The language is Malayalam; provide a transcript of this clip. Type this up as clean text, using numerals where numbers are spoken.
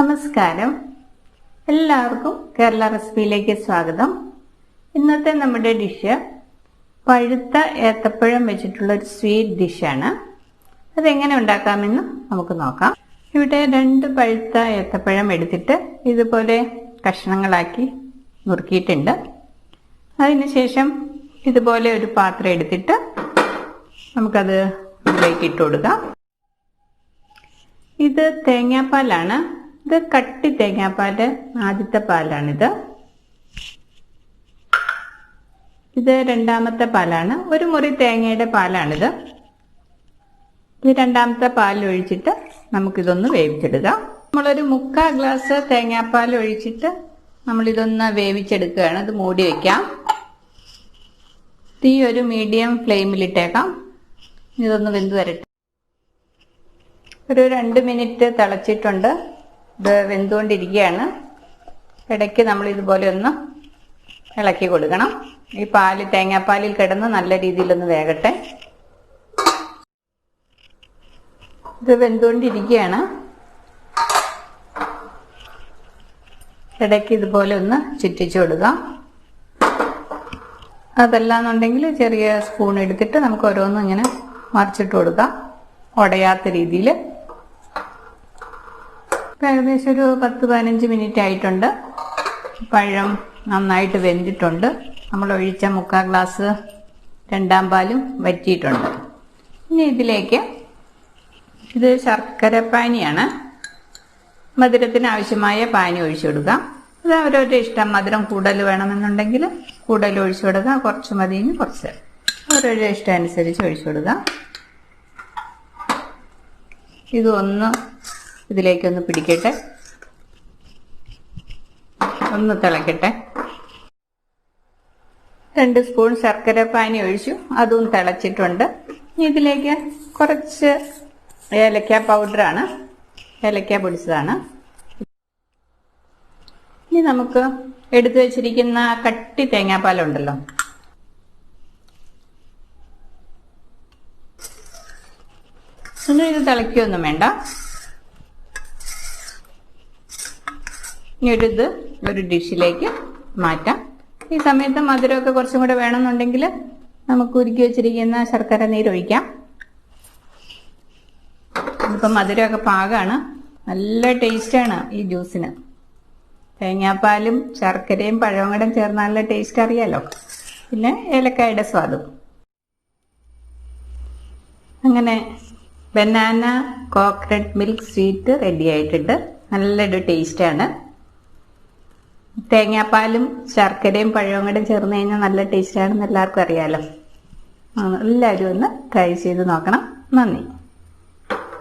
നമസ്കാരം, എല്ലാവർക്കും കേരള റെസിപ്പിയിലേക്ക് സ്വാഗതം. ഇന്നത്തെ നമ്മുടെ ഡിഷ് പഴുത്ത ഏത്തപ്പഴം വെച്ചിട്ടുള്ള ഒരു സ്വീറ്റ് ഡിഷാണ്. അതെങ്ങനെ ഉണ്ടാക്കാമെന്ന് നമുക്ക് നോക്കാം. ഇവിടെ 2 പഴുത്ത ഏത്തപ്പഴം എടുത്തിട്ട് ഇതുപോലെ കഷ്ണങ്ങളാക്കി നുറുക്കിയിട്ടുണ്ട്. അതിനുശേഷം ഇതുപോലെ ഒരു പാത്രം എടുത്തിട്ട് നമുക്കത് ഇതിലേക്ക് ഇട്ട് കൊടുക്കാം. ഇത് തേങ്ങാപ്പാലാണ്. ഇത് കട്ടി തേങ്ങാപ്പാല്, ആദ്യത്തെ പാലാണിത്. ഇത് രണ്ടാമത്തെ പാലാണ്. ഒരു മുറി തേങ്ങയുടെ പാലാണിത്. ഇത് രണ്ടാമത്തെ പാൽ ഒഴിച്ചിട്ട് നമുക്കിതൊന്ന് വേവിച്ചെടുക്കാം. നമ്മളൊരു 3/4 ഗ്ലാസ് തേങ്ങാപ്പാൽ ഒഴിച്ചിട്ട് നമ്മളിതൊന്ന് വേവിച്ചെടുക്കുകയാണ്. ഇത് മൂടി വയ്ക്കാം. തീ ഒരു മീഡിയം ഫ്ലെയിമിലിട്ടേക്കാം. ഇതൊന്ന് വെന്ത് വരട്ടെ. ഒരു 2 മിനിറ്റ് തിളച്ചിട്ടുണ്ട്. ഇത് വെന്തുകൊണ്ടിരിക്കുകയാണ്. ഇടയ്ക്ക് നമ്മൾ ഇതുപോലെ ഒന്ന് ഇളക്കി കൊടുക്കണം. ഈ പാല് തേങ്ങാപ്പാലിൽ കിടന്ന് നല്ല രീതിയിലൊന്ന് വേകട്ടെ. ഇത് വെന്തുകൊണ്ടിരിക്കുകയാണ്. ഇടയ്ക്ക് ഇതുപോലെ ഒന്ന് ചുറ്റിച്ചു കൊടുക്കാം. അതല്ലാന്നുണ്ടെങ്കിൽ ചെറിയ സ്പൂൺ എടുത്തിട്ട് നമുക്ക് ഓരോന്നും ഇങ്ങനെ മറിച്ചിട്ട് കൊടുക്കാം, ഉടയാത്ത രീതിയിൽ. ഏകദേശം ഒരു 10-15 മിനിറ്റ് ആയിട്ടുണ്ട്. പഴം നന്നായിട്ട് വെന്തിട്ടുണ്ട്. നമ്മൾ ഒഴിച്ച 3/4 ഗ്ലാസ് രണ്ടാം പാലും വറ്റിയിട്ടുണ്ട്. ഇനി ഇതിലേക്ക്, ഇത് ശർക്കര പാനിയാണ്. മധുരത്തിന് ആവശ്യമായ പാനി ഒഴിച്ചു കൊടുക്കാം. അത് അവരവരുടെ ഇഷ്ടം. മധുരം കൂടുതൽ വേണമെന്നുണ്ടെങ്കിൽ കൂടുതൽ ഒഴിച്ചു കൊടുക്കാം, കുറച്ച് മതിയെങ്കിൽ കുറച്ച്, അവരവരുടെ ഇഷ്ടം അനുസരിച്ച് ഒഴിച്ചു കൊടുക്കാം. ഇതൊന്ന് ഇതിലേക്കൊന്ന് പിടിക്കട്ടെ, ഒന്ന് തിളക്കട്ടെ. 2 സ്പൂൺ ശർക്കര പാനി ഒഴിച്ചു, അതും തിളച്ചിട്ടുണ്ട്. ഇതിലേക്ക് കുറച്ച് ഏലക്ക പൗഡറാണ്, ഏലക്ക പൊടിച്ചതാണ്. ഇനി നമുക്ക് എടുത്തു വെച്ചിരിക്കുന്ന കട്ടി തേങ്ങാപ്പാലുണ്ടല്ലോ, ഒന്നും ഇത് തിളയ്ക്കൊന്നും വേണ്ട. ഇനി ഒരു ഡിഷിലേക്ക് മാറ്റാം. ഈ സമയത്ത് മധുരമൊക്കെ കുറച്ചും കൂടെ വേണമെന്നുണ്ടെങ്കിൽ നമുക്ക് ഉരുക്കി വെച്ചിരിക്കുന്ന ശർക്കര നീരൊഴിക്കാം. ഇപ്പം മധുരമൊക്കെ പാകമാണ്. നല്ല ടേസ്റ്റാണ് ഈ ജ്യൂസിന്. തേങ്ങാപ്പാലും ശർക്കരയും പഴവും കൂടെ ചേർന്ന നല്ല ടേസ്റ്റ് അറിയാലോ. പിന്നെ ഏലക്കായുടെ സ്വാദും. അങ്ങനെ banana coconut milk sweet ready ആയിട്ടുണ്ട്. നല്ലൊരു ടേസ്റ്റാണ്. തേങ്ങാപ്പാലും ശർക്കരയും പഴവും കൂടെ ചേർന്ന് കഴിഞ്ഞാൽ നല്ല ടേസ്റ്റാണെന്ന് എല്ലാവർക്കും അറിയാലോ. എല്ലാവരും ഒന്ന് ട്രൈ ചെയ്ത് നോക്കണം. നന്ദി.